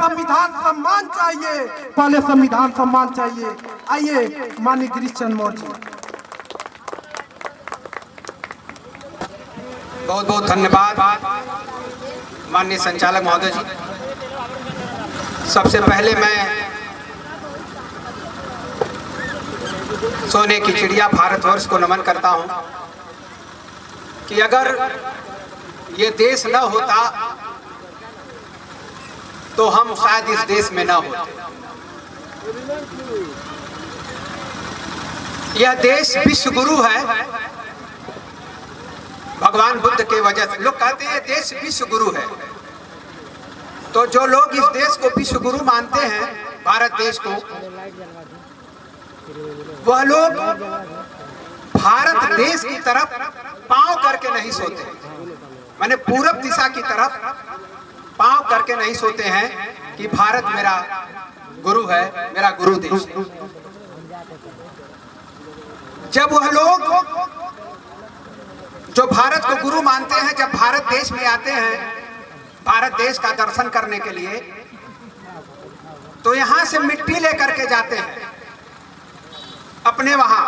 संविधान सम्मान चाहिए, पहले संविधान सम्मान चाहिए। आइए माननीय गिरीश चंद्र मौर्य जी। बहुत बहुत धन्यवाद माननीय संचालक महोदय जी। सबसे पहले मैं सोने की चिड़िया भारतवर्ष को नमन करता हूं कि अगर ये देश न होता तो हम शायद इस देश में न होते। यह देश विश्व गुरु है भगवान बुद्ध के वजह से। लोग कहते हैं देश विश्व गुरु है, तो जो लोग इस देश को विश्व गुरु मानते हैं, भारत देश को, वह लोग भारत देश की तरफ पांव करके नहीं सोते, माने पूरब दिशा की तरफ पांव करके नहीं सोते हैं कि भारत मेरा गुरु है, मेरा गुरु देश। जब वह लोग जो भारत को गुरु मानते हैं, जब भारत देश में आते हैं भारत देश का दर्शन करने के लिए, तो यहां से मिट्टी लेकर के जाते हैं अपने वहां,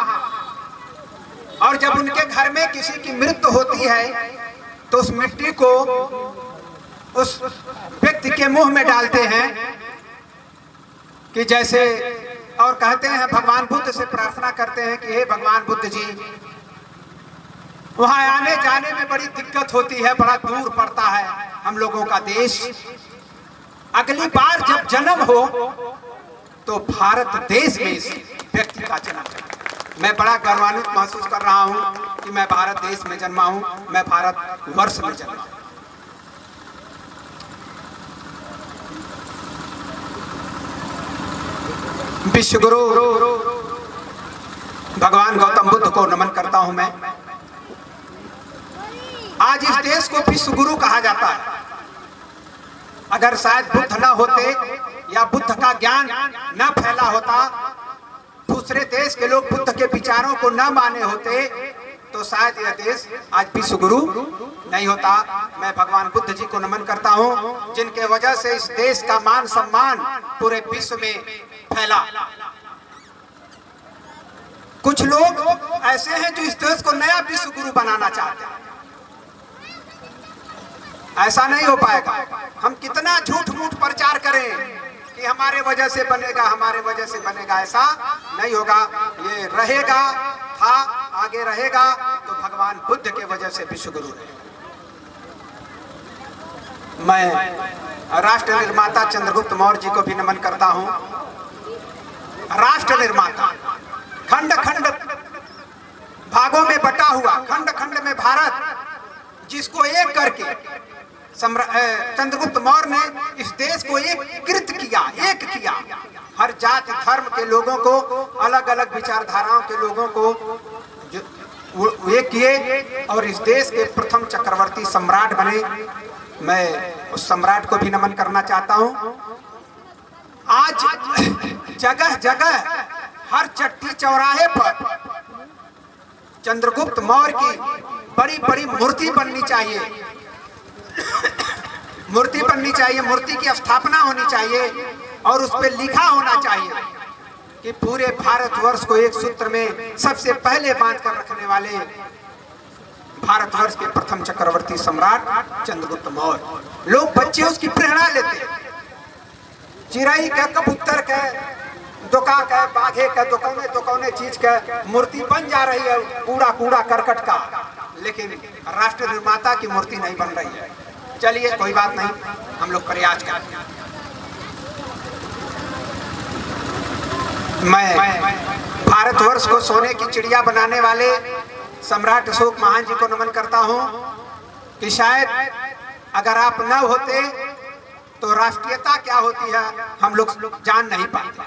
और जब उनके घर में किसी की मृत्यु होती है तो उस मिट्टी को उस व्यक्ति के मुंह में डालते हैं कि जैसे, और कहते हैं भगवान बुद्ध से प्रार्थना करते हैं कि हे भगवान बुद्ध जी, वहां आने जाने में बड़ी दिक्कत होती है, बड़ा दूर पड़ता है हम लोगों का देश। अगली बार जब जन्म हो तो भारत देश में इस व्यक्ति का जन्म हो। मैं बड़ा गौरवान्वित महसूस कर रहा हूं कि मैं भारत देश में जन्मा हूं, मैं भारत वर्ष में जन्मा हूं। विश्व गुरु भगवान गौतम बुद्ध को नमन करता हूं मैं। आज इस देश को विश्व गुरु कहा जाता है। अगर शायद बुद्ध न होते या बुद्ध का ज्ञान न फैला होता, दूसरे देश के लोग बुद्ध के विचारों को न माने होते, तो शायद यह देश आज विश्व गुरु नहीं होता। मैं भगवान बुद्ध जी को नमन करता हूं, जिनके वजह से इस देश का मान सम्मान पूरे विश्व में फैला। कुछ लोग ऐसे हैं जो इस देश को नया विश्व गुरु बनाना चाहते हैं। ऐसा नहीं हो पाएगा। हम कितना झूठ मूठ प्रचार करें कि हमारे वजह से बनेगा, हमारे वजह से बनेगा, ऐसा नहीं होगा। ये रहेगा, था, आगे रहेगा तो भगवान बुद्ध के वजह से विश्व गुरु है। मैं राष्ट्र निर्माता चंद्रगुप्त मौर्य जी को भी नमन करता हूं। राष्ट्र निर्माता, खंड खंड भागों में बटा हुआ, खंड खंड में भारत, जिसको एक करके चंद्रगुप्त मौर्य ने इस देश को एकीकृत किया, एक किया। हर जाति धर्म के लोगों को, अलग अलग विचारधाराओं के लोगों को एक किए और इस देश के प्रथम चक्रवर्ती सम्राट बने। मैं उस सम्राट को भी नमन करना चाहता हूं। आज जगह जगह हर चट्टी चौराहे पर चंद्रगुप्त मौर्य की बड़ी बड़ी मूर्ति बननी चाहिए, मूर्ति बननी चाहिए, मूर्ति की स्थापना होनी चाहिए और उस पर लिखा होना चाहिए कि पूरे भारतवर्ष को एक सूत्र में सबसे पहले बांध कर रखने वाले भारतवर्ष के प्रथम चक्रवर्ती सम्राट चंद्रगुप्त मौर्य। लोग बच्चे उसकी प्रेरणा लेते हैं। चिड़ै का, कबूतर का, दुका का, बाघे का, दुकौने चीज का मूर्ति बन जा रही है, कूड़ा कूड़ा करकट का, लेकिन राष्ट्र निर्माता की मूर्ति नहीं बन रही है। चलिए कोई बात नहीं, हम लोग प्रयास करते हैं। मैं भारतवर्ष को सोने की चिड़िया बनाने वाले सम्राट अशोक महान जी को नमन करता हूं कि शायद अगर आप न होते तो राष्ट्रीयता क्या होती है हम लोग जान नहीं पाते,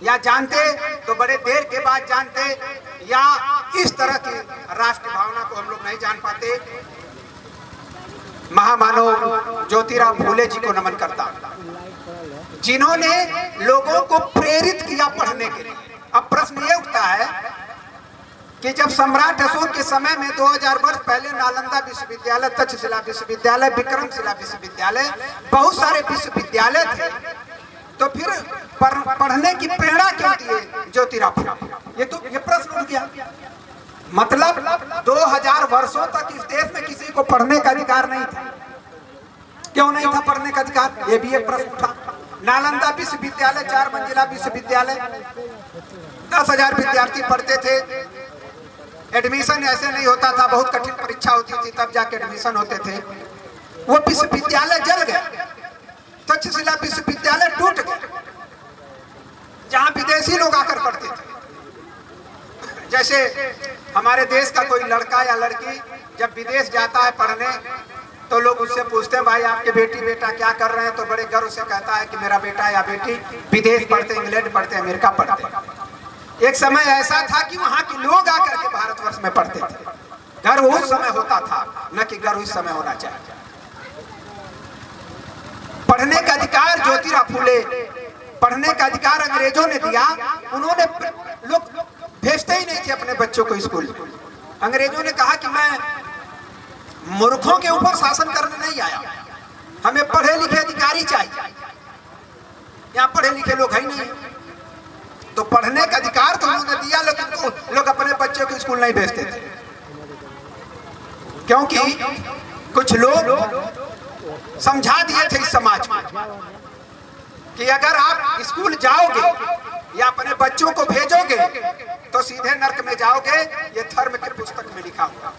या जानते तो बड़े देर के बाद जानते, या इस तरह की राष्ट्र भावना को हम लोग नहीं जान पाते। महामानव ज्योतिराव फूले जी को नमन करता हूं, जिन्होंने लोगों को प्रेरित किया पढ़ने के लिए। अब प्रश्न ये उठता है कि जब सम्राट अशोक के समय में 2000 वर्ष पहले नालंदा विश्वविद्यालय, तक्षशिला विश्वविद्यालय, विक्रमशिला विश्वविद्यालय, बहुत सारे विश्वविद्यालय थे, तो फिर पढ़ने की प्रेरणा क्यों दिए ज्योतिराव फुले? ये प्रश्न उठ गया। मतलब 2000 वर्षों तक इस देश में किसी को पढ़ने का अधिकार नहीं था। क्यों नहीं था पढ़ने का अधिकार? ये भी एक प्रश्न उठा। नालंदा विश्वविद्यालय 4 मंजिला विश्वविद्यालय, 10,000 विद्यार्थी पढ़ते थे। एडमिशन ऐसे नहीं होता था, बहुत कठिन परीक्षा होती थी, तब जाके एडमिशन होते थे। वो विश्वविद्यालय जल गए, तक्षशिला विश्वविद्यालय टूट गए, जहां विदेशी लोग आकर पढ़ते थे। जैसे हमारे देश का कोई लड़का या लड़की जब विदेश जाता है पढ़ने, तो लोग उससे पूछते हैं, भाई आपके बेटी बेटा क्या कर रहे हैं? तो बड़े गर्व से कहता है कि मेरा बेटा या बेटी विदेश पढ़ते, इंग्लैंड पढ़ते, अमेरिका पढ़ते। एक समय ऐसा था कि वहां के लोग आकर के भारतवर्ष में पढ़ते थे। गर्व उस समय होता था, न कि गर्व इस समय होना चाहिए। पढ़ने का अधिकार ज्योतिराव फुले, पढ़ने का अधिकार अंग्रेजों ने दिया। उन्होंने, लोग भेजते ही नहीं थे अपने बच्चों को स्कूल। अंग्रेजों ने कहा कि मैं मूर्खों के ऊपर शासन करने नहीं आया, हमें पढ़े लिखे अधिकारी चाहिए। यहाँ पढ़े लिखे लोग है नहीं, तो पढ़ने का अधिकार तो उन्होंने दिया, लेकिन लोग अपने बच्चों को स्कूल नहीं भेजते थे, क्योंकि कुछ लोग समझा दिए थे इस समाज में कि अगर आप स्कूल जाओगे या अपने बच्चों को भेजोगे तो सीधे नर्क में जाओगे। ये धर्म की पुस्तक में लिखा हुआ।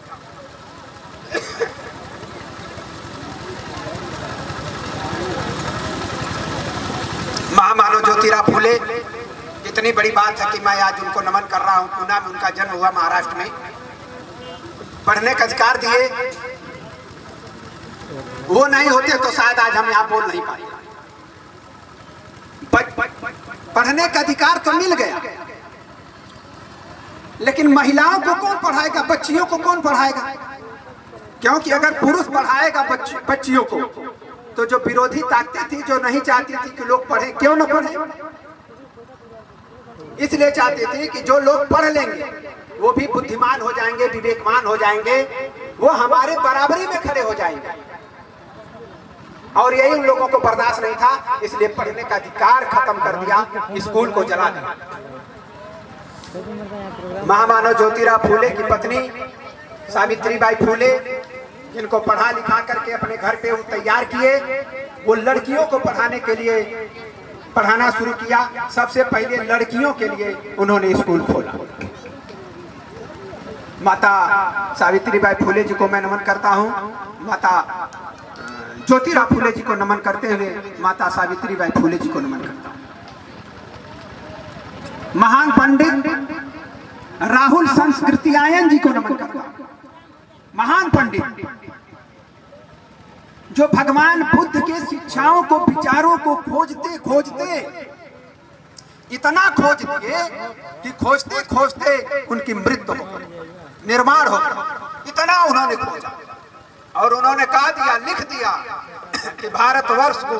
महामानव ज्योतिराव फुले, इतनी बड़ी बात है कि मैं आज उनको नमन कर रहा हूं। पूना में उनका जन्म हुआ, महाराष्ट्र में। पढ़ने का अधिकार दिए, वो नहीं होते तो शायद आज हम यहाँ बोल नहीं पाए। पढ़ने का अधिकार तो मिल गया, लेकिन महिलाओं को कौन पढ़ाएगा? बच्चियों को कौन पढ़ाएगा? क्योंकि अगर पुरुष पढ़ाएगा बच्चियों को, तो जो विरोधी ताकतें थी, जो नहीं चाहती थी कि लोग पढ़े, क्यों न पढ़े, इसलिए चाहते थे कि जो लोग पढ़ लेंगे वो भी बुद्धिमान हो जाएंगे, विवेकवान हो जाएंगे, वो हमारे बराबरी में खड़े हो जाएंगे। और यही उन लोगों को बर्दाश्त नहीं था, इसलिए पढ़ने का अधिकार खत्म कर दिया, स्कूल को जला दिया। महामानव ज्योतिराव फुले की पत्नी सावित्रीबाई फुले, जिनको पढ़ा लिखा करके अपने घर पे वो तैयार किए, वो लड़कियों को पढ़ाने के लिए पढ़ाना शुरू किया। सबसे पहले लड़कियों के लिए उन्होंने स्कूल खोला। माता सावित्रीबाई फुले जी को मैं नमन करता हूँ। माता ज्योतिराव फुले जी को नमन करते हुए माता सावित्रीबाई फुले जी को नमन करता हूँ। महान पंडित राहुल संस्कृत्यायन जी को नमन करता हूँ। महान पंडित जो भगवान बुद्ध के शिक्षाओं को, विचारों को खोजते खोजते इतना खोज दिए कि खोजते खोजते उनकी मृत्यु हो गई, निर्माण हो गया। इतना उन्होंने खोजा और उन्होंने कह दिया, लिख दिया कि भारतवर्ष को,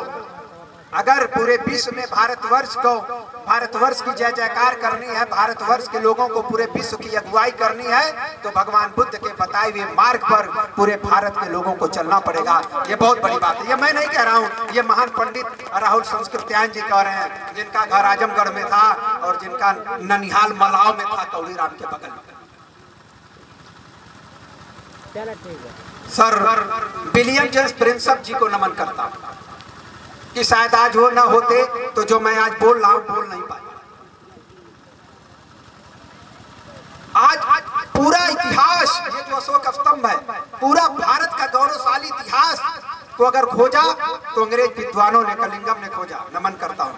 अगर पूरे विश्व में भारतवर्ष की जय जयकार करनी है, भारतवर्ष के लोगों को पूरे विश्व की अगुवाई करनी है, तो भगवान बुद्ध के बताए हुए मार्ग पर पूरे भारत के लोगों को चलना पड़ेगा। ये बहुत बड़ी बात है, ये मैं नहीं कह रहा हूँ, ये महान पंडित राहुल संस्कृत्यायन जी कह रहे हैं, जिनका घर आजमगढ़ में था और जिनका ननिहाल मलाव में था, कौड़ीराम के बगल में। सर विलियम जेम्स प्रिंसप जी को नमन करता हूं कि शायद आज वो ना होते तो जो मैं आज बोल रहा हूं बोल नहीं पाया। आज पूरा इतिहास, ये जो अशोक स्तंभ है, पूरा भारत का गौरवशाली इतिहास को अगर खोजा तो अंग्रेज विद्वानों ने, कलिंगम ने खोजा। नमन करता हूं।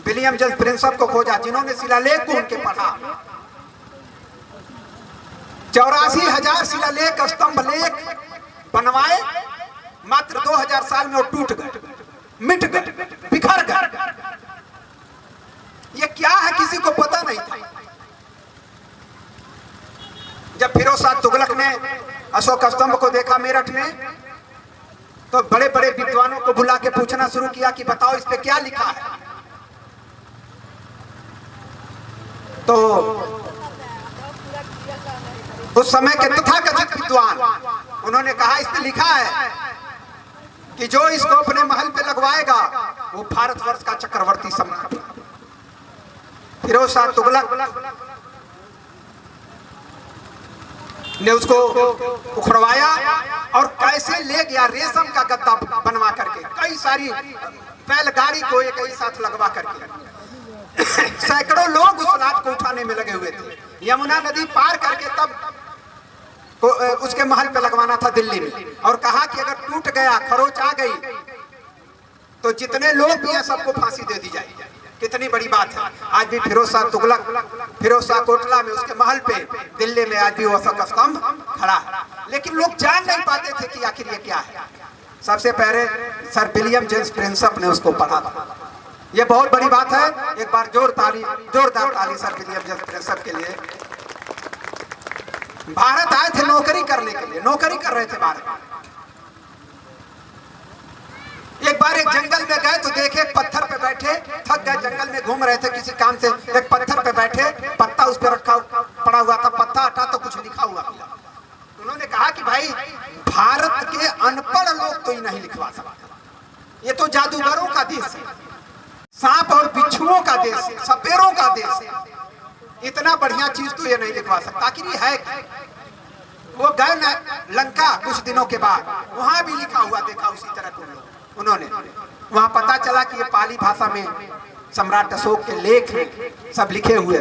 विलियम जेम्स प्रिंसप को खोजा, जिन्होंने शिलालेख को उनके पढ़ा। 84,000 शिलालेख, स्तंभ लेख बनवाए, मात्र 2000 साल में वो टूट गए, मिट गए, बिखर गए। ये क्या है किसी को पता नहीं था। जब फिरोज शाह तुगलक ने अशोक स्तंभ को देखा मेरठ में, तो बड़े बड़े विद्वानों को बुला के पूछना शुरू किया कि बताओ इस पे क्या लिखा है। तो उस समय के तथाकथित विद्वान, उन्होंने कहा, इसमें लिखा है कि जो इसको अपने महल पे लगवाएगा वो भारतवर्ष का चक्रवर्ती सम्राट। फिरोज शाह तुगलक ने उसको उखड़वाया और कैसे ले गया, रेशम का गद्दा बनवा करके, कई सारी बैलगाड़ी को एक ही साथ लगवा करके सैकड़ों लोग उस लाट को उठाने में लगे हुए थे। यमुना नदी पार करके तब उसके महल पे लगवाना था दिल्ली में, और कहा कि अगर टूट गया, खरोच आ गई, तो जितने लोग भी हैं सबको फांसी दे दी जाएगी। कितनी बड़ी बात है। आज भी फिरोज शाह तुगलक, फिरोज शाह कोटला में, उसके महल पे दिल्ली में आज भी वो अशोक स्तंभ खड़ा है। लेकिन लोग जान नहीं पाते थे कि आखिर ये क्या है। सबसे पहले सर विलियम जेम्स प्रिंसप ने उसको पढ़ा था। ये बहुत बड़ी बात है। एक बार जोरदार ताली सर विलियम जेम्स प्रिंसप के लिए। भारत आए थे नौकरी करने के लिए, नौकरी कर रहे थे भारत में। एक बार एक जंगल में गए तो देखे एक पत्थर पे बैठे, थक गए, जंगल में घूम रहे थे किसी काम से, एक पत्थर पे बैठे, पत्ता उस पे रखा पड़ा हुआ था, पत्ता हटा तो कुछ लिखा हुआ मिला। उन्होंने कहा कि भाई, भारत के अनपढ़ लोग तो ही नहीं लिखवा सकते, ये तो जादूगरों का देश है, सांप और बिच्छुओं का देश है, सपेरों का देश है, इतना बढ़िया चीज तो ये नहीं लिखवा सकता। आखिर ये है क्या? वो गए न लंका कुछ दिनों के बाद, वहां भी लिखा हुआ देखा उसी तरह को उन्होंने। वहां पता चला कि ये पाली भाषा में सम्राट अशोक के लेख हैं, सब लिखे हुए।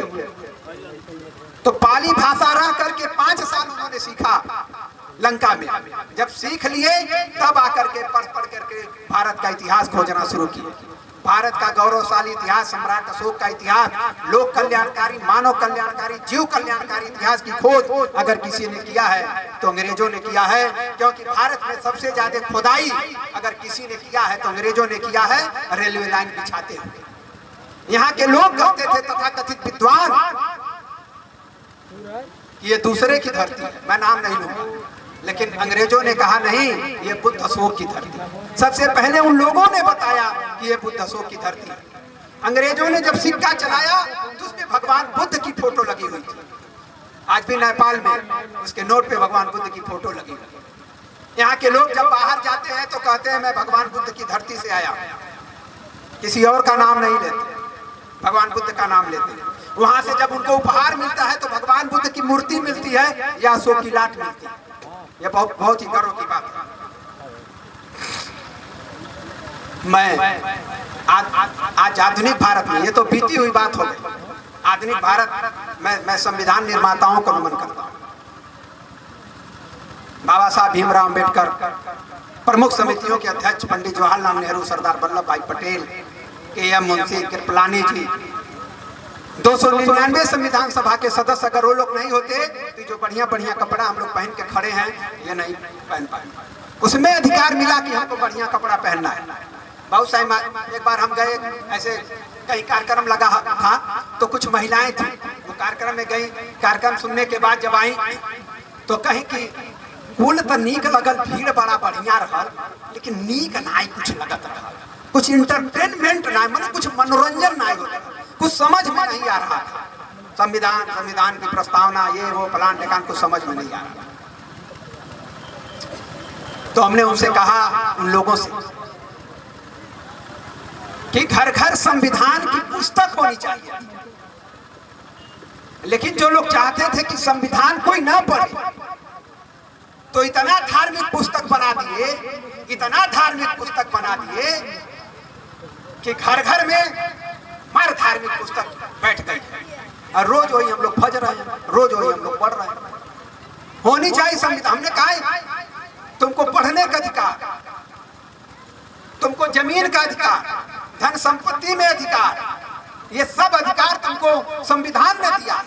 तो पाली भाषा रह करके 5 साल उन्होंने सीखा लंका में। जब सीख लिए तब आकर के पढ़ करके भारत का इतिहास खोजना शुरू किया। भारत का गौरवशाली इतिहास, सम्राट अशोक का इतिहास, लोक कल्याणकारी, मानव कल्याणकारी, जीव कल्याणकारी इतिहास की खोज अगर किसी ने किया है तो अंग्रेजों ने किया है। क्योंकि भारत में सबसे ज्यादा खुदाई अगर किसी ने किया है तो अंग्रेजों ने किया है, रेलवे लाइन बिछाते हुए। यहाँ के लोग कहते थे, तथाकथित विद्वान, ये दूसरे की धरती है, मैं नाम नहीं लूंगा, लेकिन अंग्रेजों ने कहा नहीं, ये बुद्ध अशोक की धरती है। सबसे पहले उन लोगों ने बताया कि ये बुद्ध अशोक की धरती है। अंग्रेजों ने जब सिक्का चलाया तो उसमें भगवान बुद्ध की फोटो लगी हुई थी। आज भी नेपाल में उसके नोट पे भगवान बुद्ध की फोटो लगी हुई है। यहाँ के लोग जब बाहर जाते हैं तो कहते हैं मैं भगवान बुद्ध की धरती से आया, किसी और का नाम नहीं लेते, भगवान बुद्ध का नाम लेते हैं। वहां से जब उनको उपहार मिलता है तो भगवान बुद्ध की मूर्ति मिलती है या अशोक की लाट मिलती है। ये बहुत ही गर्व की बात है। मैं आज आधुनिक भारत में, ये तो बीती हुई बात हो गई, आधुनिक भारत मैं संविधान निर्माताओं को नमन करता हूँ। बाबा साहब भीमराव अंबेडकर, प्रमुख समितियों के अध्यक्ष पंडित जवाहरलाल नेहरू, सरदार वल्लभ भाई पटेल, के.एम. मुंशी, कृपलानी जी, 299 संविधान सभा के सदस्य, अगर वो लोग नहीं होते तो जो बढ़िया बढ़िया कपड़ा हम लोग पहन के खड़े हैं ये नहीं पहन पाए। उसमें अधिकार मिला कि हमको बढ़िया कपड़ा पहनना है। बहुत सारी एक बार हम गए, ऐसे कहीं कार्यक्रम लगा था तो कुछ महिलाएं थी, वो कार्यक्रम में गई। कार्यक्रम सुनने के बाद जब आई तो कहीं कि कुल तो नीक लगल, भीड़ बड़ा बढ़िया रहा, लेकिन नीक नाई कुछ लगत रहा, कुछ इंटरटेनमेंट ना, मतलब कुछ मनोरंजन ना होता, कुछ समझ में नहीं आ रहा था। संविधान की प्रस्तावना, ये वो फलान ढिकान, कुछ समझ में नहीं आ रहा। तो हमने उनसे कहा, उन लोगों से, कि घर घर संविधान की पुस्तक होनी चाहिए। लेकिन जो लोग चाहते थे कि संविधान कोई ना पढ़े तो इतना धार्मिक पुस्तक बना दिए, इतना धार्मिक पुस्तक बना दिए कि घर घर में हर धार्मिक पुस्तक बैठ गई और रोज वही हम लोग भज रहे हैं, रोज वही हम लोग पढ़ रहे हैं। होनी चाहिए संविधान। हमने कहा तुमको पढ़ने का अधिकार, तुमको जमीन का अधिकार, धन संपत्ति में अधिकार, ये सब अधिकार तुमको संविधान ने दिया,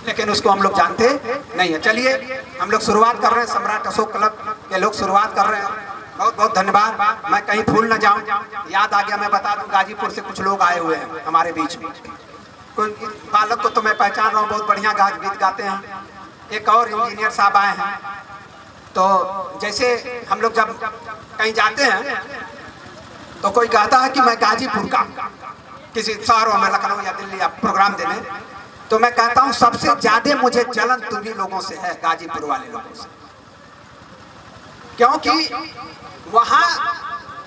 लेकिन उसको हम लोग जानते नहीं है। चलिए हम लोग शुरुआत कर रहे हैं, सम्राट अशोक क्लब के लोग शुरुआत कर रहे हैं। बहुत बहुत धन्यवाद। मैं कहीं भूल न जाऊं, याद आ गया मैं बता दूं, गाजीपुर से कुछ लोग आए हुए हैं हमारे बीच में। कोई बालक को तो मैं पहचान रहा हूँ, बहुत बढ़िया गीत गाते हैं। एक और इंजीनियर साहब आए हैं। तो जैसे हम लोग जब कहीं जाते हैं तो कोई कहता है कि मैं गाजीपुर का, किसी शहरों में, लखनऊ या दिल्ली या प्रोग्राम देने, तो मैं कहता हूं सबसे ज्यादा मुझे जलन तुम्ही लोगों से है, गाजीपुर वाले लोगों से, क्योंकि वहां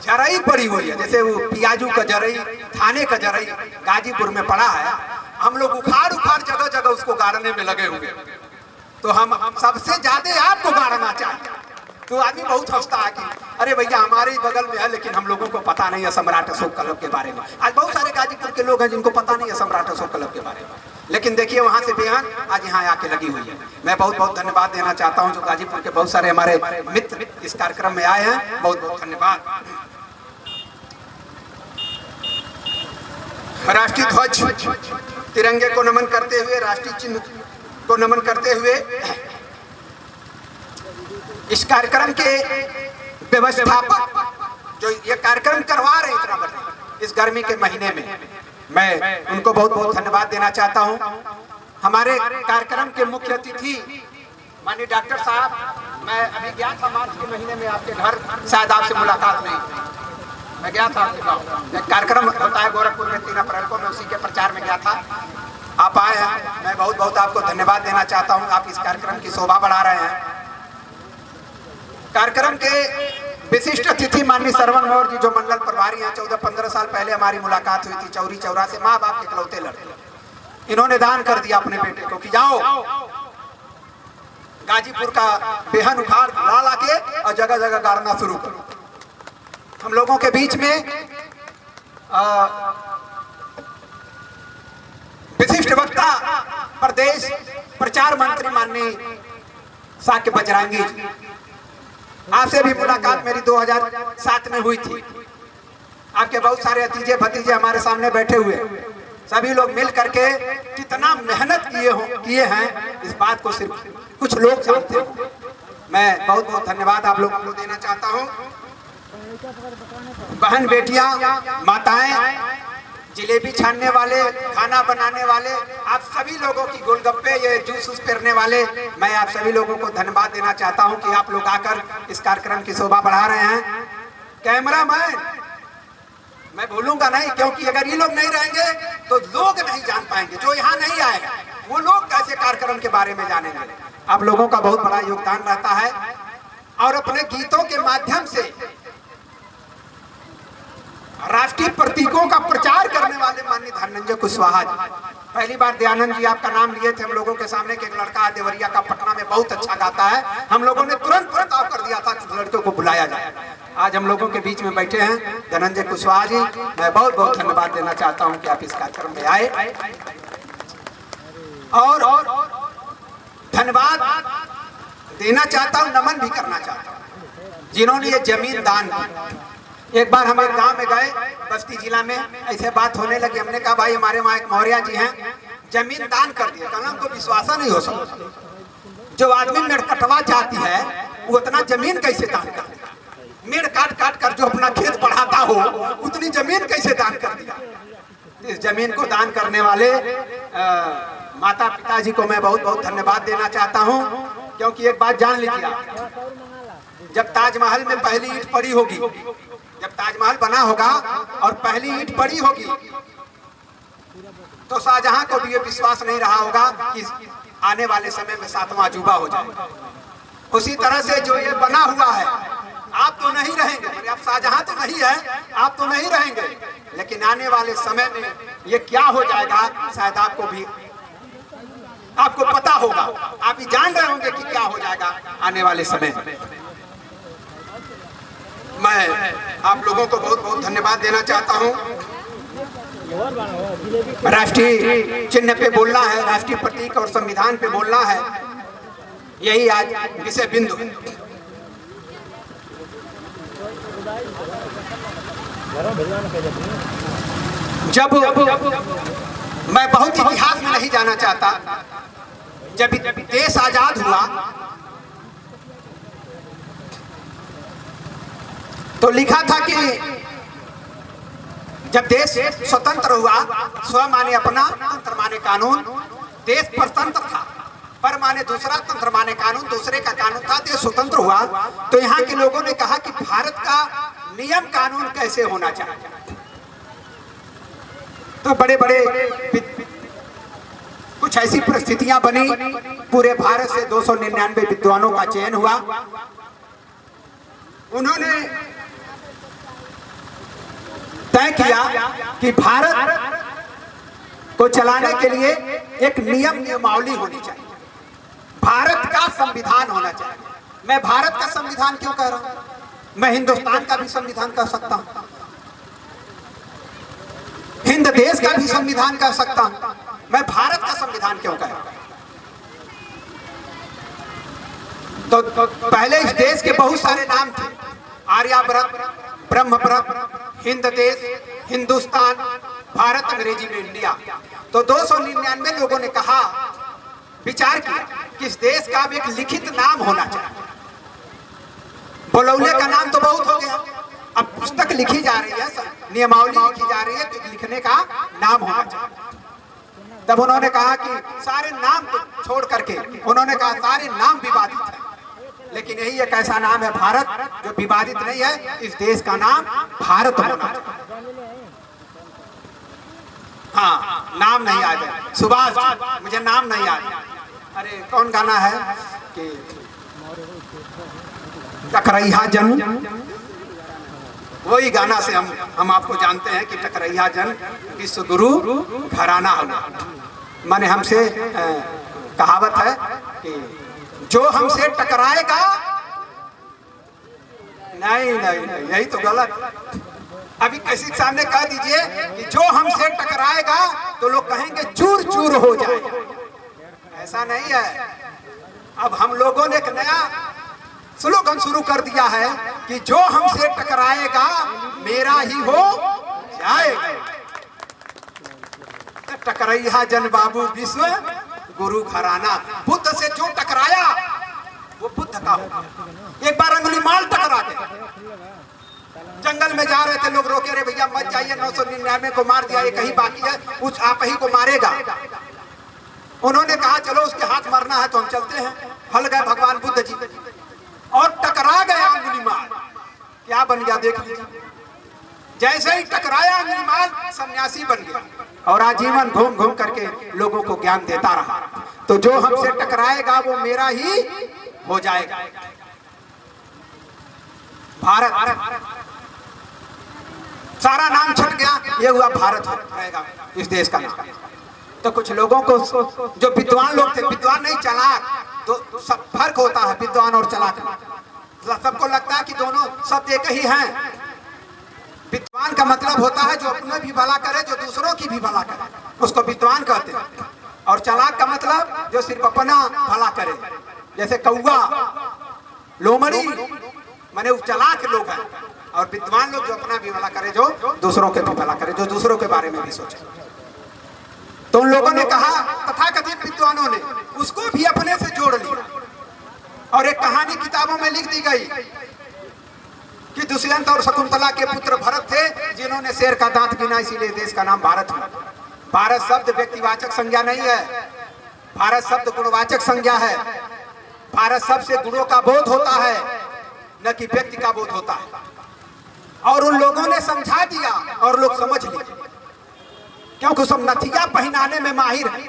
जरई पड़ी हुई है। जैसे वो पियाजू का जरई, थाने का जरई गाजीपुर में पड़ा है, हम लोग उखाड़ उखाड़ जगह जगह उसको गाड़ने में लगे हुए। तो हम सबसे ज्यादा आपको गाड़ना चाहिए। तो आदमी बहुत हंसता है कि अरे भैया हमारे ही बगल में है, लेकिन हम लोगों को पता नहीं है सम्राट अशोक क्लब के बारे में। आज बहुत सारे गाजीपुर के लोग हैं जिनको पता नहीं है सम्राट अशोक क्लब के बारे में, लेकिन देखिए वहां से बेहन आज यहाँ आके लगी हुई है। मैं बहुत बहुत धन्यवाद देना चाहता हूँ जो गाजीपुर के बहुत सारे हमारे मित्र इस कार्यक्रम में आए हैं, बहुत बहुत धन्यवाद। राष्ट्रीय ध्वज तिरंगे को नमन करते हुए, राष्ट्रीय चिन्ह को नमन करते हुए इस कार्यक्रम के व्यवस्थापक जो ये कार्यक्रम करवा रहे हैं इतना बड़े इस गर्मी के महीने में, मैं उनको बहुत बहुत धन्यवाद देना चाहता हूं। हमारे कार्यक्रम के मुख्य अतिथि माननीय डॉक्टर साहब, मैं अभी गया था मार्च के महीने में आपके घर, शायद आपसे मुलाकात नहीं, मैं गया था आपके गाँव। एक कार्यक्रम होता है गोरखपुर में 3 अप्रैल को, मैं उसी के प्रचार में गया था, आप आए हैं। मैं बहुत बहुत आपको धन्यवाद देना चाहता हूँ, आप इस कार्यक्रम की शोभा बढ़ा रहे हैं। कार्यक्रम के विशिष्ट अतिथि माननीय श्रवण मौर्य जी जो मंडल प्रभारी हैं, 14-15 साल पहले हमारी मुलाकात हुई थी चौरी चौरा से, माँ बाप के इकलौते लड़के, इन्होंने दान कर दिया अपने बेटे को कि जाओ गाजीपुर का बेहन उखाड़ ला के और जगह जगह गाड़ना शुरू करो। हम लोगों के बीच में विशिष्ट वक्ता प्रदेश प्रचार मंत्री माननीय साक्य बजरंगी जी, आपसे भी मुलाकात मेरी 2007 में हुई थी। आपके बहुत सारे अतीजे भतीजे हमारे सामने बैठे हुए, सभी लोग मिल करके कितना मेहनत किए हैं इस बात को सिर्फ कुछ लोग जानते हैं। मैं बहुत बहुत धन्यवाद आप लोगों को देना चाहता हूं। बहन बेटियां, माताएं, जिलेबी छानने वाले, खाना बनाने वाले, आप सभी लोगों की, गोलगप्पे, ये जूस पेरने वाले, मैं आप सभी लोगों को धन्यवाद देना चाहता हूं कि आप लोग आकर इस कार्यक्रम की शोभा बढ़ा रहे हैं। कैमरामैन मैं बोलूंगा नहीं, क्योंकि अगर ये लोग नहीं रहेंगे तो लोग नहीं जान पाएंगे, जो यहाँ नहीं आए वो लोग कैसे कार्यक्रम के बारे में जानेंगे। आप लोगों का बहुत बड़ा योगदान रहता है और अपने गीतों के माध्यम से राष्ट्रीय प्रतीकों का प्रचार करने वाले माननीय धनंजय कुशवाहा जी, पहली बार दयानंद जी आपका नाम लिए थे हम लोगों के सामने कि एक लड़का देवरिया का पटना में बहुत अच्छा गाता है, हम लोगों ने तुरंत प्रस्ताव कर दिया था कि लड़कों को बुलाया जाए। आज हम लोगों के बीच में बैठे हैं धनंजय कुशवाहा जी, मैं बहुत बहुत धन्यवाद देना चाहता हूं कि आप इस कार्यक्रम में आए और धन्यवाद देना चाहता हूं, नमन भी करना चाहता हूं जिन्होंने ये जमीन दान की। एक बार हम एक गांव में गए बस्ती जिला में, ऐसे बात होने लगी, हमने कहा भाई हमारे वहाँ एक मौर्या जी हैं, जमीन दान कर दिया। कहना हमको विश्वास नहीं हो सकता, जो आदमी मेड़ कटवा चाहती है वो उतना जमीन कैसे दान कर देगा? मेड़ काट काट कर जो अपना खेत बढ़ाता हो उतनी जमीन कैसे दान कर दिया? इस जमीन को दान करने वाले माता पिताजी को मैं बहुत बहुत धन्यवाद देना चाहता हूँ, क्योंकि एक बात जान लीजिए, जब ताजमहल में पहली ईंट पड़ी होगी, जब ताजमहल बना होगा और पहली ईंट पड़ी होगी, तो शाहजहां को भी ये विश्वास नहीं रहा होगा कि आने वाले समय में 7वां अजूबा हो जाएगा। उसी तरह से जो ये बना हुआ है, आप तो नहीं रहेंगे, आप शाहजहां तो नहीं है, आप तो नहीं रहेंगे, लेकिन आने वाले समय में ये क्या हो जाएगा शायद आपको पता होगा, आप ही जान रहे होंगे कि क्या हो जाएगा आने वाले समय में। मैं आप लोगों को बहुत बहुत धन्यवाद देना चाहता हूं। राष्ट्रीय चिन्ह पे बोलना है, राष्ट्रीय प्रतीक और संविधान पे बोलना है, यही आज विषय बिंदु है। जब मैं बहुत इतिहास में नहीं जाना चाहता, जब देश आजाद हुआ तो लिखा था कि जब देश स्वतंत्र हुआ, स्व माने अपना, तंत्र माने कानून, देश परतंत्र था, पर माने दूसरा, तंत्र माने कानून, दूसरे का कानून था। देश स्वतंत्र हुआ तो यहाँ के लोगों ने कहा कि भारत का नियम कानून कैसे होना चाहिए। तो बड़े बड़े कुछ कैसी परिस्थितियां बनी, पूरे भारत से 299 विद्वानों का चयन हुआ। उन्होंने तय किया कि भारत को चलाने के लिए एक नियमावली होनी चाहिए, भारत का संविधान होना चाहिए। मैं भारत का संविधान क्यों कह रहा हूं, मैं हिंदुस्तान का भी संविधान कह सकता हूं, हिंद देश का भी संविधान कह सकता हूं, मैं भारत का संविधान क्यों कह रहा हूं? तो पहले इस देश के बहुत सारे नाम थे, आर्यावर्त, ब्रह्मव्रत, हिंद देश, हिंदुस्तान, भारत, अंग्रेजी में इंडिया। तो 299 लोगों ने कहा, विचार किया कि इस देश का भी एक लिखित नाम होना चाहिए। बलौले का नाम तो बहुत हो गया, अब पुस्तक लिखी जा रही है, नियमावली लिखी जा रही है, तो लिखने का नाम होना चाहिए। तब उन्होंने कहा कि सारे नाम छोड़ करके, उन्होंने कहा सारे नाम विवादित हैं, लेकिन यही एक ऐसा नाम है भारत जो विवादित नहीं है, इस देश का नाम भारत होना चाहिए। हाँ, नाम नहीं याद है, सुभाष, मुझे नाम नहीं याद है। अरे कौन गाना है कि टकरैया जन, वही गाना से हम आपको जानते हैं कि टकरैया जन विश्व गुरु घराना हुआ। माने हमसे कहावत है कि जो हमसे टकराएगा, नहीं नहीं नहीं, यही तो गलत। अभी किसी के सामने कह दीजिए कि जो हमसे टकराएगा तो लोग कहेंगे चूर चूर हो जाए, ऐसा नहीं है। अब हम लोगों ने एक नया स्लोगन शुरू कर दिया है कि जो हमसे टकराएगा मेरा ही हो जाएगा। टकरैया जन बाबू विश्व गुरु घराना, बुद्ध से जो टकराया वो बुद्ध का होगा। एक बार अंगुलीमाल टकरा गए, जंगल में जा रहे थे, लोग रोके, रे भैया मत जाइए, 999 को मार दिया, एक ही बाकी है, उस आप ही को मारेगा। उन्होंने कहा चलो उसके हाथ मरना है तो हम चलते हैं। हल गए भगवान बुद्ध जी और टकरा गया अंगुलीमाल, क्या बन गया देख लीजिए। जैसे ही टकराया अंगुलीमाल, सन्यासी बन गया और आजीवन घूम घूम करके लोगों को ज्ञान देता रहा। तो जो हमसे टकराएगा वो मेरा ही हो जाएगा। भारत, सारा नाम छट गया, ये हुआ भारत रहेगा इस देश का नाम। तो कुछ लोगों को, जो विद्वान लोग थे, विद्वान नहीं चालाक, तो सब फर्क होता है विद्वान और चालाक में। सबको लगता है कि दोनों शब्द एक ही हैं। विद्वान का मतलब होता है जो अपने भी भला करे, जो दूसरों की भी भला करे, उसको विद्वान कहते हैं। और चालाक का मतलब जो सिर्फ अपना भला करे, जैसे कौवा, लोमड़ी, माने चालाक लोग हैं। और विद्वान लोग जो अपना भी भला करे, जो दूसरों के भी भला करे, जो दूसरों के बारे में भी सोचे। तो उन लोगों ने कहा, तथाकथित विद्वानों ने उसको भी अपने से जोड़ लिया और एक कहानी किताबों में लिख दी गई कि दुष्यंत और शकुंतला के पुत्र भरत थे, जिन्होंने शेर का दांत गिना, इसीलिए देश का नाम भारत हुआ। भारत शब्द व्यक्तिवाचक संज्ञा नहीं है, भारत शब्द गुणवाचक संज्ञा है। भारत शब्द से गुणों का बोध होता है, न कि व्यक्ति का बोध होता है। और उन लोगों ने समझा दिया और लोग समझ लिए, क्योंकि सब नथिया पहनाने में माहिर है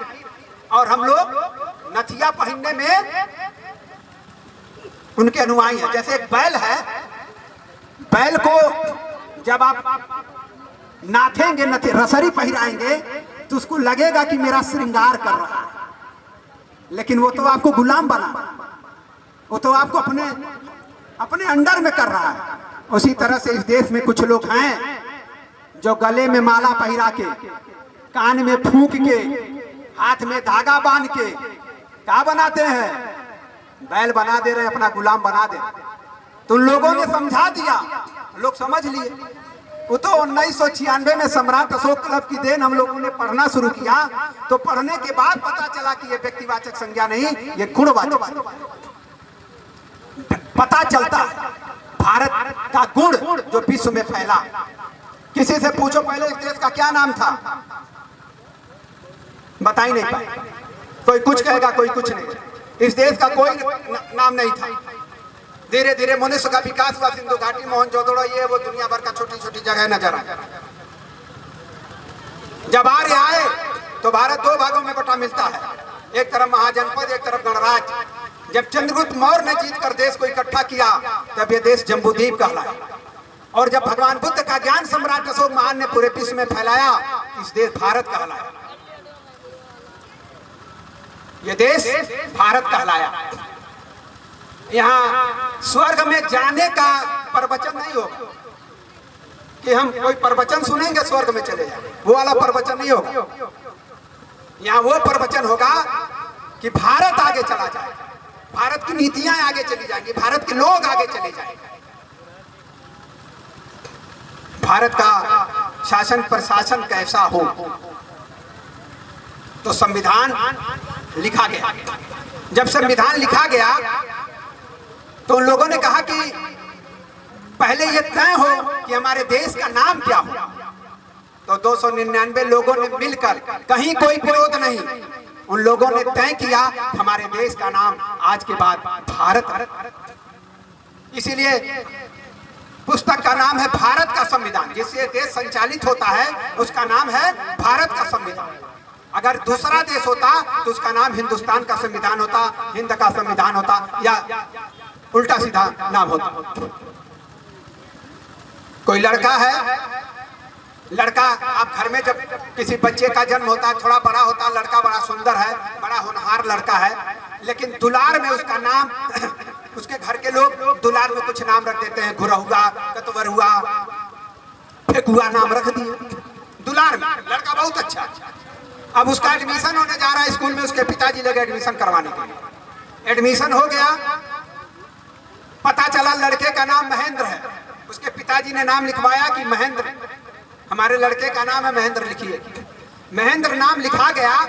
और हम लोग नथिया पहनने में उनके अनुयायी हैं। जैसे एक बैल है, बैल को जब आप नाथेंगे, रसरी पहराएंगे, तो उसको लगेगा कि मेरा श्रृंगार कर रहा है, लेकिन वो तो आपको गुलाम बना, वो तो आपको अपने अंडर में कर रहा है। उसी तरह से इस देश में कुछ लोग हैं जो गले में माला पहरा के, कान में फूंक के, हाथ में धागा बांध के क्या बनाते हैं, बैल बना दे रहे, अपना गुलाम बना दे। तो लोगों ने समझा दिया, लोग समझ लिए। वो तो 1996 में सम्राट अशोक क्लब की देन, हम लोगों ने पढ़ना शुरू किया, तो पढ़ने के बाद पता चला कि ये व्यक्तिवाचक संज्ञा नहीं, ये गुणवाचक पता चलता है। भारत का गुण जो विश्व में फैला। किसी से पूछो पहले इस देश का क्या नाम था, बता ही नहीं पाए। कोई कुछ कहेगा, कोई कुछ नहीं। इस देश का कोई नाम नहीं था। धीरे धीरे मनुष्य का विकास हुआ, सिंधु घाटी, मोहनजोदड़ो, ये वो दुनिया भर का छोटी छोटी जगह नजर आए। जब आर्य आए तो भारत दो भागों में बटा मिलता है, एक तरफ महाजनपद, एक तरफ गणराज्य। जब चंद्रगुप्त मौर्य ने जीतकर देश को इकट्ठा किया तब यह देश जम्बूद्वीप कहलाया, और जब भगवान बुद्ध का ज्ञान सम्राट अशोक महान ने पूरे विश्व में फैलाया, इस देश भारत कहलाया। यह देश भारत कहलाया। यहाँ स्वर्ग में जाने का प्रवचन नहीं होगा कि हम कोई प्रवचन सुनेंगे स्वर्ग में चले जाए, वो वाला प्रवचन नहीं होगा। यहाँ वो प्रवचन होगा कि भारत आगे चला जाए, भारत की नीतियां आगे चली जाएंगी, भारत के लोग आगे चले जाएंगे, भारत का शासन प्रशासन कैसा हो। तो संविधान लिखा गया। जब संविधान लिखा गया तो उन लोगों ने कहा कि पहले ये तय हो कि हमारे देश का नाम क्या हो। तो 299 लोगों ने मिलकर, कहीं कोई विरोध नहीं, उन लोगों ने तय किया हमारे देश का नाम आज के बाद भारत। इसीलिए पुस्तक का नाम है भारत का संविधान। जिससे देश संचालित होता है उसका नाम है भारत का संविधान। अगर दूसरा देश होता तो उसका नाम हिंदुस्तान का संविधान होता, हिंद का संविधान होता, या उल्टा सीधा नाम होता। कोई लड़का है, लड़का आप घर में जब किसी बच्चे का जन्म होता है, थोड़ा बड़ा होता है, लड़का बड़ा सुंदर है, बड़ा होनहार लड़का है, लेकिन दुलार में उसका नाम उसके घर के लोग दुलार में कुछ नाम रख देते हैं, घुरहुआ, कतवरुआ, फेकुआ नाम रख दिए दुलार में। लड़का बहुत अच्छा। अब उसका एडमिशन होने जा रहा है स्कूल में, उसके पिताजी लगे एडमिशन करवाने के लिए। एडमिशन हो गया, पता चला लड़के का नाम महेंद्र है। उसके पिताजी ने नाम लिखवाया कि महेंद्र, हमारे लड़के का नाम है महेंद्र, लिखिए। महेंद्र नाम लिखा गया।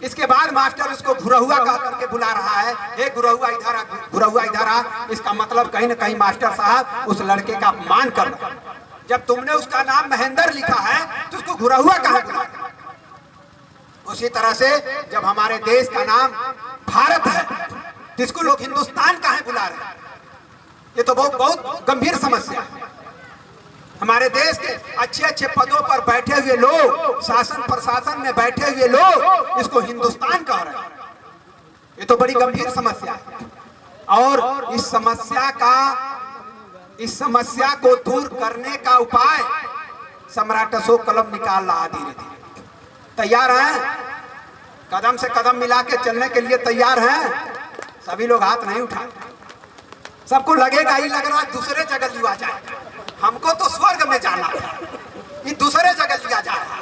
इसके बाद मास्टर उसको घुरहुआ कह करके बुला रहा है, हे घुरहुआ इधर आ, घुरहुआ इधर आ। इसका मतलब कहीं ना कहीं मास्टर साहब उस लड़के का अपमान कर रहे हैं। जब तुमने उसका नाम महेंद्र लिखा है तो उसको घुरहुआ कहाँ बुला। उसी तरह से जब हमारे देश का नाम भारत है तो इसको लोग हिंदुस्तान कहाँ बुला रहे हैं। ये तो बहुत गंभीर समस्या है। हमारे देश के अच्छे अच्छे पदों पर बैठे हुए लोग, शासन प्रशासन में बैठे हुए लोग इसको हिंदुस्तान कह रहे हैं। ये तो बड़ी गंभीर समस्या है। और इस समस्या को दूर करने का उपाय सम्राट अशोक कलम निकाल रहा धीरे धीरे। तैयार हैं? कदम से कदम मिला के चलने के लिए तैयार हैं? सभी लोग हाथ नहीं उठाए। सबको लगेगा ही लग रहा है दूसरे जगह लिया जाएगा, हमको तो स्वर्ग में जाना है, ये दूसरे जगह लिया जा रहा है।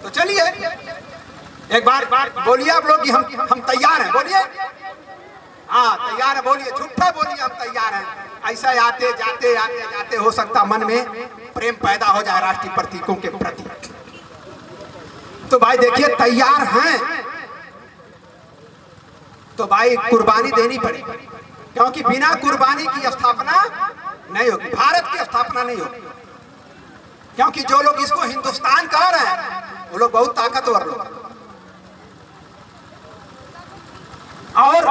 तो चलिए एक बार बोलिए आप लोग कि हम तैयार हैं। बोलिए हाँ तैयार है, बोलिए, झूठा बोलिए हम तैयार हैं। ऐसा आते जाते हो सकता मन में प्रेम पैदा हो जाए राष्ट्रीय प्रतीकों के प्रति। तो भाई देखिए तैयार हैं तो भाई कुर्बानी देनी पड़ेगी, क्योंकि बिना कुर्बानी की स्थापना नहीं होगी, भारत की स्थापना नहीं होगी। क्योंकि जो लोग इसको हिंदुस्तान कह रहे हैं वो लोग बहुत ताकतवर लोग। और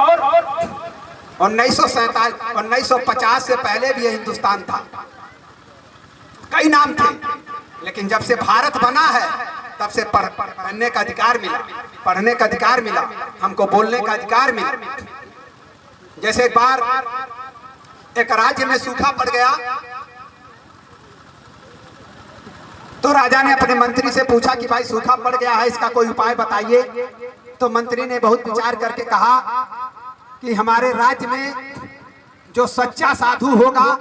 1950 से पहले भी ये हिंदुस्तान था, कई नाम थे, लेकिन जब से भारत बना है तब से पढ़ने का अधिकार मिला, पढ़ने का अधिकार मिला, हमको बोलने का अधिकार मिला। जैसे एक बार एक राज्य में सूखा पड़ गया तो राजा ने अपने मंत्री से पूछा कि भाई सूखा पड़ गया है, इसका कोई उपाय बताइए। तो मंत्री ने बहुत विचार करके कहा कि हमारे राज्य में जो सच्चा साधु होगा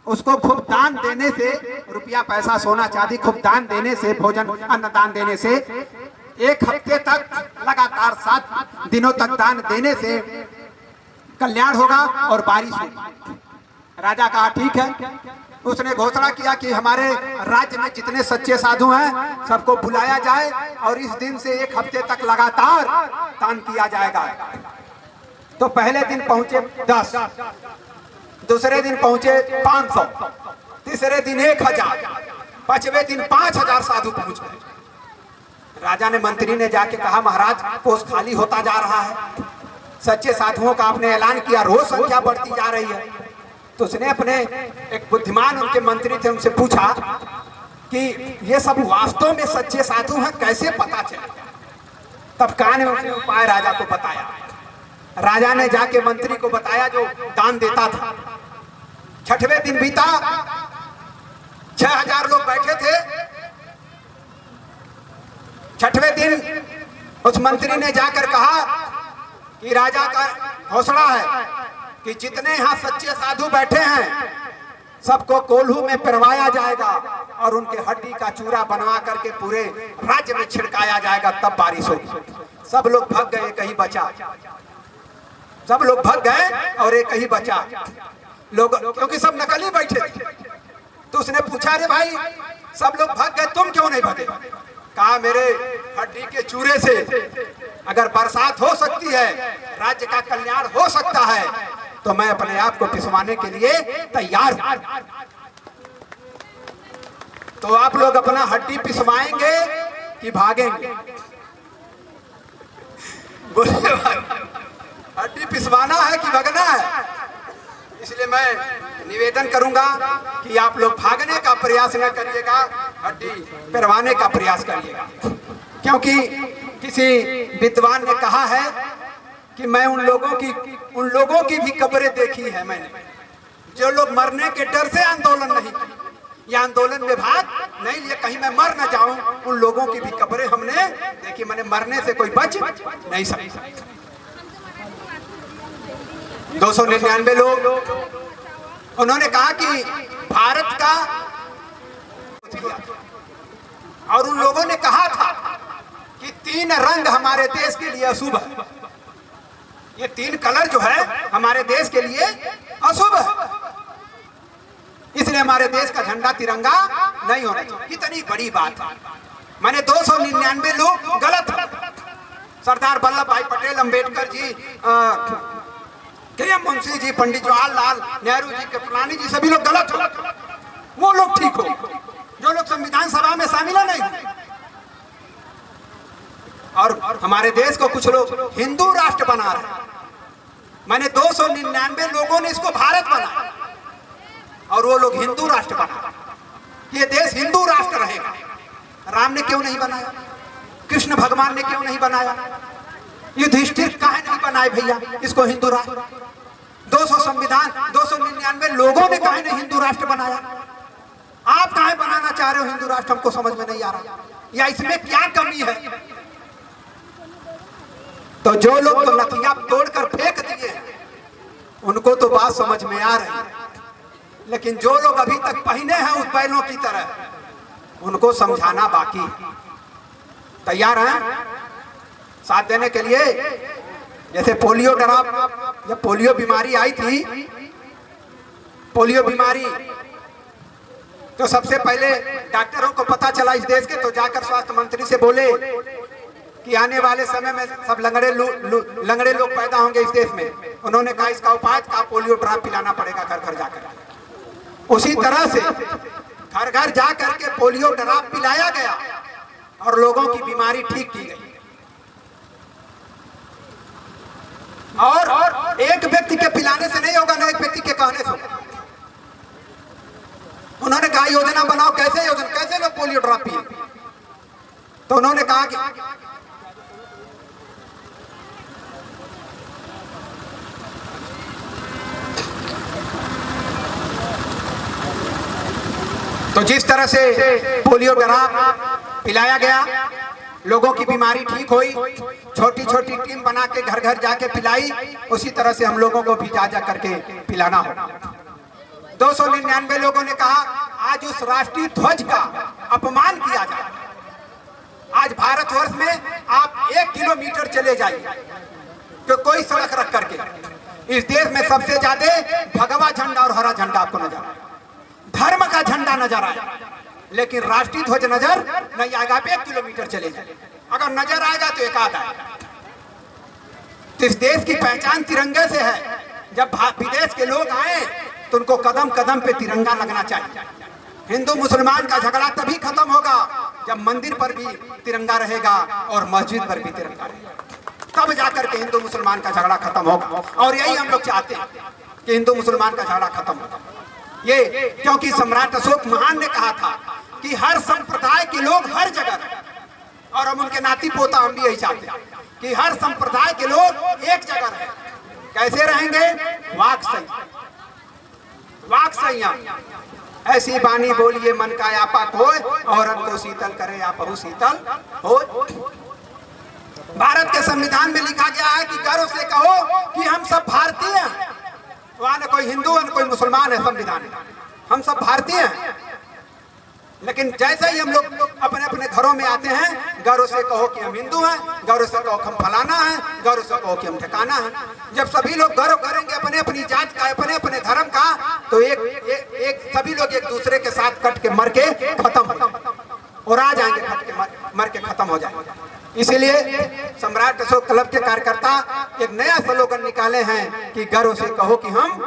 उसको खूब दान देने से, रुपया पैसा सोना चांदी खूब दान देने से, भोजन अन्नदान देने से, 1 हफ्ते तक लगातार 7 दिनों तक दान देने से कल्याण होगा और बारिश होगी। राजा कहा ठीक है। उसने घोषणा किया कि हमारे राज्य में जितने सच्चे साधु हैं सबको बुलाया जाए और इस दिन से 1 हफ्ते तक लगातार दान किया जाएगा। तो पहले दिन पहुंचे 10, दूसरे दिन पहुंचे 500, तीसरे दिन 1000, 5वें दिन 5000 साधु पहुंच गए। राजा ने मंत्री ने जाके कहा महाराज कोष खाली होता जा रहा है, सच्चे साधुओं का आपने ऐलान किया, रोज संख्या बढ़ती जा रही है। तो उसने अपने एक बुद्धिमान उनके मंत्री थे उनसे पूछा कि ये सब वास्तव में सच्चे साधु हैं, कैसे पता चलेगा? तब कान में उसने उपाय राजा को बताया। राजा ने जाके मंत्री को बताया जो दान देता था। 6वें दिन बीता, 6000 लोग बैठे थे। 6वें दिन उस मंत्री ने जाकर कहा कि राजा का घोषणा है कि जितने यहाँ सच्चे साधु बैठे हैं सबको कोल्हू में पिरवाया जाएगा और उनके हड्डी का चूरा बनवा करके पूरे राज्य में छिड़काया जाएगा, तब बारिश होगी। सब लोग भाग गए, कहीं बचा। सब लोग भाग गए और एक ही बचा। लोग क्योंकि सब नकली बैठे थे, तो उसने पूछा, रे भाई सब लोग भाग गए, तुम क्यों नहीं भागे? कहा, मेरे हड्डी के चूरे से अगर बरसात हो सकती है, राज्य का कल्याण हो सकता है, तो मैं अपने आप को पिसवाने के लिए तैयार हूं। तो आप लोग अपना हड्डी पिसवाएंगे कि भागेंगे? बोले, हड्डी पिसवाना है कि भागना है? इसलिए मैं निवेदन करूंगा कि आप लोग भागने का प्रयास न करिएगा, हड्डी पिरवाने का प्रयास करिएगा। क्योंकि किसी विद्वान ने कहा है कि मैं उन लोगों की भी कब्रें देखी है मैंने, जो लोग मरने के डर से आंदोलन नहीं किए या आंदोलन में भाग नहीं लिए, कहीं मैं मर न जाऊं, उन लोगों की भी कब्रें हमने देखी। मैंने मरने से कोई बच नहीं सकता। 299 लोग, उन्होंने कहा कि भारत का, और उन लोगों ने कहा था कि 3 रंग हमारे देश के लिए अशुभ है। ये 3 कलर जो है हमारे देश के लिए अशुभ है, इसलिए हमारे देश का झंडा तिरंगा नहीं होना चाहिए। कितनी बड़ी बात है। मैंने 299 लोग गलत है। सरदार वल्लभ भाई पटेल, अंबेडकर जी, के.एम. मुंशी जी, पंडित जवाहरलाल नेहरू जी, कृपलानी जी, सभी लोग गलत हो, वो लोग ठीक हो, जो लोग संविधान सभा में शामिल नहीं। और हमारे देश को कुछ लोग हिंदू राष्ट्र बना रहे हैं। मैंने 299 लोगों ने इसको भारत बनाया और वो लोग हिंदू राष्ट्र बना। ये देश हिंदू राष्ट्र रहेगा। राम ने क्यों नहीं बनाया? कृष्ण भगवान ने क्यों नहीं बनाया? युधिष्ठिर काहे नहीं बनाए भैया इसको हिंदू राष्ट्र? 299 लोगों ने काहे नहीं हिंदू राष्ट्र बनाया? आप काहे बनाना चाह रहे हो हिंदू राष्ट्र? हमको समझ में नहीं आ रहा, या इसमें क्या कमी है? तो जो लोग तो नथिया तोड़कर फेंक दिए उनको तो बात समझ में आ रही है, लेकिन जो लोग अभी तक पहने हैं उस बैलों की तरह, उनको समझाना बाकी। तैयार हैं साथ देने के लिए? जैसे पोलियो ड्रॉप, जब पोलियो बीमारी आई थी, पोलियो बीमारी, तो सबसे पहले डॉक्टरों को पता चला इस देश के, तो जाकर स्वास्थ्य मंत्री से बोले कि आने वाले समय में सब लंगड़े लोग पैदा होंगे इस देश में। उन्होंने कहा इसका उपाय का पोलियो ड्रॉप पिलाना पड़ेगा घर घर जाकर। उसी तरह से घर घर जाकर के पोलियो ड्रॉप पिलाया गया और लोगों की बीमारी ठीक की गई। और एक व्यक्ति के पिलाने से नहीं होगा, ना एक व्यक्ति के कहने से होगा। उन्होंने कहा योजना बनाओ, कैसे योजना, कैसे लोग पोलियो ड्रॉप पिए? तो उन्होंने कहा कि तो जिस तरह से पोलियो ड्रॉप पिलाया गया, लोगों की बीमारी ठीक हुई, छोटी छोटी टीम बना के घर घर जाके पिलाई, उसी तरह से हम लोगों को भी जा जा करके पिलाना होगा। 299 लोगों ने कहा आज उस राष्ट्रीय ध्वज का अपमान किया जाए। आज भारतवर्ष में आप 1 किलोमीटर चले जाइए तो कोई सड़क रख करके इस देश में सबसे ज्यादा भगवा झंडा और हरा झंडा आपको नजर आए, धर्म का झंडा नजर आए, लेकिन राष्ट्रीय ध्वज नजर नहीं आएगा। आप 1 किलोमीटर चले जाए, अगर नजर आएगा तो एक आध आएगा। तो इस देश की पहचान तिरंगे से है। जब विदेश के लोग आए तो उनको कदम कदम पे तिरंगा लगना चाहिए। हिंदू मुसलमान का झगड़ा तभी खत्म होगा जब मंदिर पर भी तिरंगा रहेगा और मस्जिद पर भी तिरंगा रहेगा, तब जाकर के हिंदू मुसलमान का झगड़ा खत्म होगा। और यही हम लोग चाहते हैं कि हिंदू मुसलमान का झगड़ा खत्म होगा। ये क्योंकि सम्राट अशोक महान ने कहा था कि हर संप्रदाय के लोग हर जगह रहें। और हम उनके नाती पोता हम भी यही चाहते हैं कि हर संप्रदाय के लोग एक जगह रहें। कैसे रहेंगे? वाक संयम। ऐसी बानी बोलिए मन का आपा कोय, औरत को शीतल करे या बहु शीतल हो। भारत के संविधान में लिखा गया है कि गर्व से कहो कि हम सब भारतीय हैं। वहां न कोई हिंदू है न कोई मुसलमान है, संविधान में हम सब भारतीय हैं। लेकिन जैसे ही हम लोग अपने अपने घरों में आते हैं, गर्व से कहो कि हम हिंदू हैं, गर्व से कहो कि हम फलाना है, गर्व से कहो कि हम ठिकाना है। जब सभी लोग गर्व करेंगे अपने अपनी जात का, अपने अपने धर्म का, तो एक सभी लोग एक दूसरे के साथ कट के मर के खत्म हो और आ जाएंगे, कट के मर के खत्म हो जाएंगे। इसीलिए सम्राट अशोक क्लब के कार्यकर्ता एक नया स्लोगन निकाले हैं कि गर्व से कहो कि हम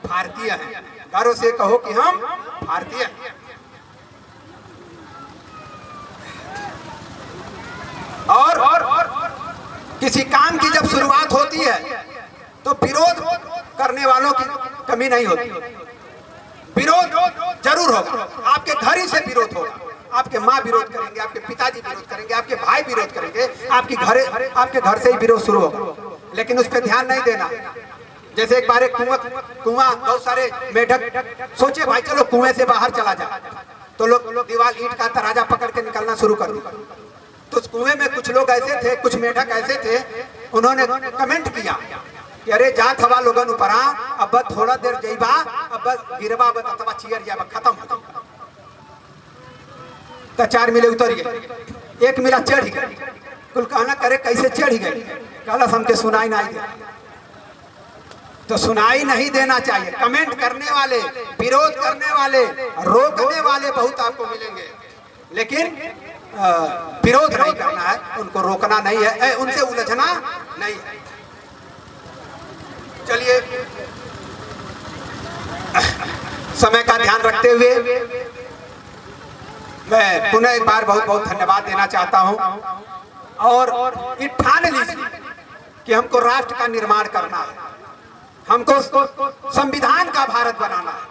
भारतीय हैं, गर्व से कहो कि हम भारतीय हैं। और किसी काम की जब शुरुआत होती है तो विरोध करने वालों की कमी नहीं होती। विरोध जरूर होगा, आपके घर ही से विरोध होगा। आपके माँ विरोध करेंगे, आपके पिताजी विरोध करेंगे, आपके भाई विरोध करेंगे, आपके घर से ही विरोध शुरू होगा। लेकिन उस पर ध्यान नहीं देना। जैसे एक बार एक कुआं बहुत सारे मेढक सोचे भाई चलो कुएं से बाहर चला जाए, तो लोग दीवार ईंट का तराजा पकड़ के निकलना शुरू कर दिया। तो उस कुएं में कुछ लोग ऐसे थे, कुछ मेढक ऐसे थे, उन्होंने कमेंट किया कि अरे जात हवा लोगन ऊपर अब बस थोड़ा देर जइबा, अब बस गिरबा बस अथवा चियर जाबा, खत्म हो जाएगा। तो 4 मिले उतर गए, 1 मिला चढ़ गए। कुल कहना करे कैसे चढ़ गए, कहला हमके सुनाई नहीं दे। तो सुनाई नहीं देना चाहिए। कमेंट करने वाले, विरोध करने वाले, रोकने वाले बहुत आपको मिलेंगे, लेकिन विरोध नहीं करना है, उनको रोकना नहीं है, उनसे उलझना नहीं है। चलिए, समय का ध्यान रखते हुए मैं पुनः एक बार बहुत बहुत धन्यवाद देना चाहता हूं। और ये ठान लीजिए कि हमको राष्ट्र का निर्माण करना है, हमको संविधान का भारत बनाना है,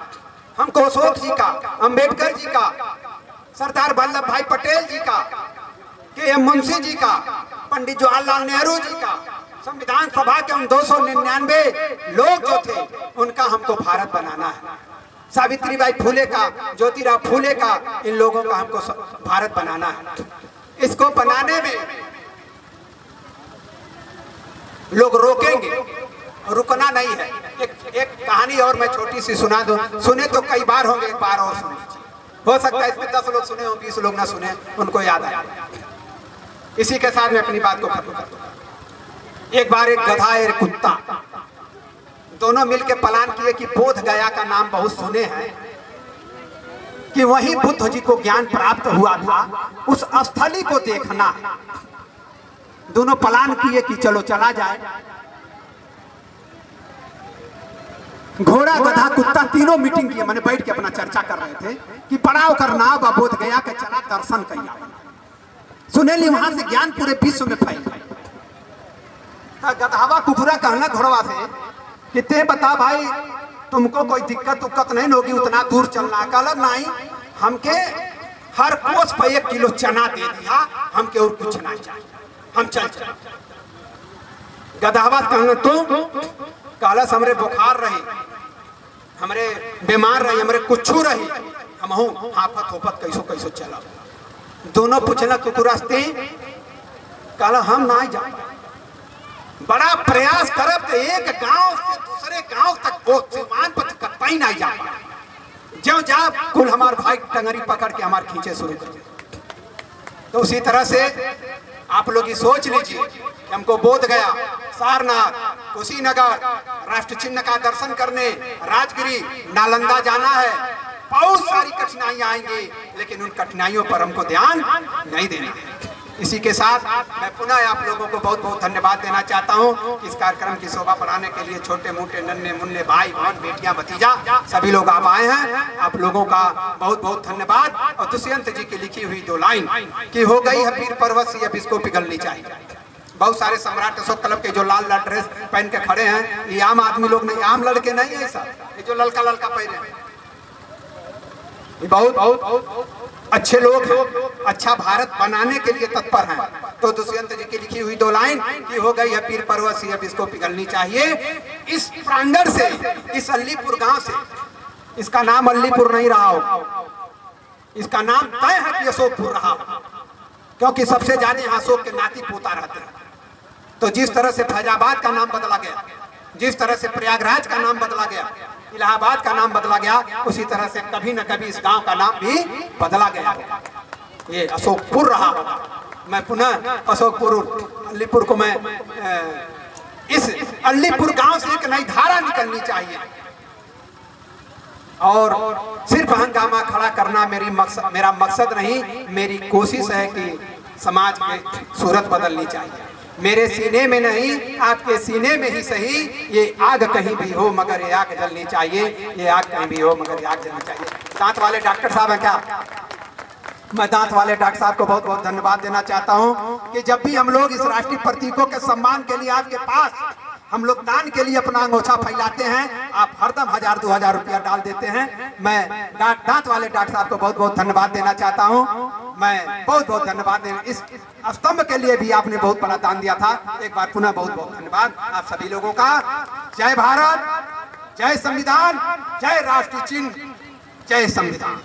हमको अशोक जी का, अंबेडकर जी का, सरदार वल्लभ भाई पटेल जी का, के.एम. मुंशी जी का, पंडित जवाहरलाल नेहरू जी का, संविधान सभा के उन 299 लोग जो थे उनका हमको भारत बनाना है। सावित्रीबाई फुले का, ज्योतिराव फुले का, इन लोगों का हमको भारत बनाना है। इसको बनाने में लोग रोकेंगे, रुकना नहीं है। एक कहानी और मैं छोटी सी सुना दूं, सुने तो कई बार होंगे, एक बार और सुन लीजिए। हो सकता है इसमें 10 लोग सुने हो, 20 लोग ना सुने, उनको याद आया। इसी के साथ मैं अपनी बात को खत्म कर दूंगा। एक बार एक गधा एक कुत्ता दोनों मिलकर प्लान किए कि बोध गया का नाम बहुत सुने हैं, कि वहीं बुद्ध जी को ज्ञान प्राप्त हुआ था, उस स्थली को देखना है। दोनों प्लान किए कि चलो चला जाए। घोड़ा गधा कुत्ता तीनों मीटिंग किए, मैंने बैठ के अपना चर्चा कर रहे थे कि पड़ाव करना बोध गया के चला दर्शन किया। सुनेली वहां से ज्ञान पूरे विश्व में फैल गया। गधावा कुकुरा कहना घोड़वा से कि ते बता भाई, तुमको कोई दिक्कत उक्कत नहीं होगी उतना दूर चलना? कहला नहीं, हमके हर कोस पर 1 किलो चना दे दिया, हमके और कुछ नहीं चाहिए, हम चल। गधावा कहना तुम? कहला हमरे बुखार रही, हमरे बीमार रही, हमरे कुछू रही, हम हाफत होपत कैसो कैसो चला। दोनों पूछना कुकुरास्ते, कहला हम ना जा, बड़ा प्रयास करब तो एक गांव से दूसरे गांव तक वो सीमान पर कतई नहीं जा पाए। जो जा कुल हमार भाई टंगरी पकड़ के हमार खींचे शुरू कर दिया। तो उसी तरह से आप लोग ये सोच लीजिए कि हमको बोध गया, सारनाथ, कुशीनगर, राष्ट्र चिन्ह का दर्शन करने राजगिरी, नालंदा जाना है। बहुत सारी कठिनाइयां आएंगी, लेकिन उन कठिनाइयों पर हमको ध्यान नहीं देना है। इसी के साथ मैं पुनः आप लोगों को बहुत बहुत धन्यवाद देना चाहता हूं। इस कार्यक्रम की शोभा बढ़ाने के लिए छोटे मोटे नन्हे मुन्ने भाई बहन बेटियां भतीजा सभी लोग आप आए हैं, आप लोगों का बहुत बहुत धन्यवाद। और दुष्यंत जी की लिखी हुई 2 लाइन कि हो गई है पीर पर्वत सी, अब इसको पिघलनी चाहिए। बहुत सारे सम्राट अशोक क्लब के जो लाल लाल ड्रेस पहन के खड़े हैं, ये आम आदमी लोग नहीं, आम लड़के नहीं है सब, ये जो ललका ललका पहने हैं ये बहुत अच्छे लोग हैं, अच्छा भारत बनाने के लिए तत्पर हैं। तो दुष्यंत जी की लिखी हुई 2 लाइन की हो गई है पीर पर्वत अब इसको पिघलनी चाहिए। इस प्रांगण से, इस अल्लीपुर गांव से, इसका नाम अल्लीपुर नहीं रहा हो, इसका नाम तय है कि अशोकपुर रहा हो, क्योंकि सबसे ज्यादा यहाँ अशोक के नाती पोता रहते हैं। तो जिस तरह से फैजाबाद का नाम बदला गया, जिस तरह से प्रयागराज का नाम बदला गया, इलाहाबाद का नाम बदला गया, उसी तरह से कभी न कभी इस गांव का नाम भी बदला गया होगा। ये अशोकपुर रहा होगा। मैं पुनः अशोकपुर अल्लीपुर को मैं इस अल्लीपुर गांव से एक नई धारा निकलनी चाहिए और सिर्फ हंगामा खड़ा करना मेरा मकसद नहीं, मेरी कोशिश है कि समाज की सूरत बदलनी चाहिए। मेरे सीने में नहीं, आपके सीने में ही सही, ये आग कहीं भी हो मगर ये आग जलनी चाहिए, ये आग कहीं भी हो मगर ये आग जलनी चाहिए। दांत वाले डॉक्टर साहब हैं क्या? मैं दांत वाले डॉक्टर साहब को बहुत बहुत धन्यवाद देना चाहता हूं कि जब भी हम लोग इस राष्ट्रीय प्रतीकों के सम्मान के लिए आपके पास हम लोग दान के लिए अपना अंगोछा फैलाते हैं, आप हरदम 1000-2000 रुपया डाल देते हैं। मैं दांत वाले डॉक्टर साहब को बहुत बहुत धन्यवाद देना चाहता हूं। मैं बहुत बहुत धन्यवाद देना, इस स्तंभ के लिए भी आपने बहुत बड़ा दान दिया था। एक बार पुनः बहुत बहुत धन्यवाद आप सभी लोगों का। जय भारत, जय संविधान, जय राष्ट्रीय चिन्ह, जय संविधान।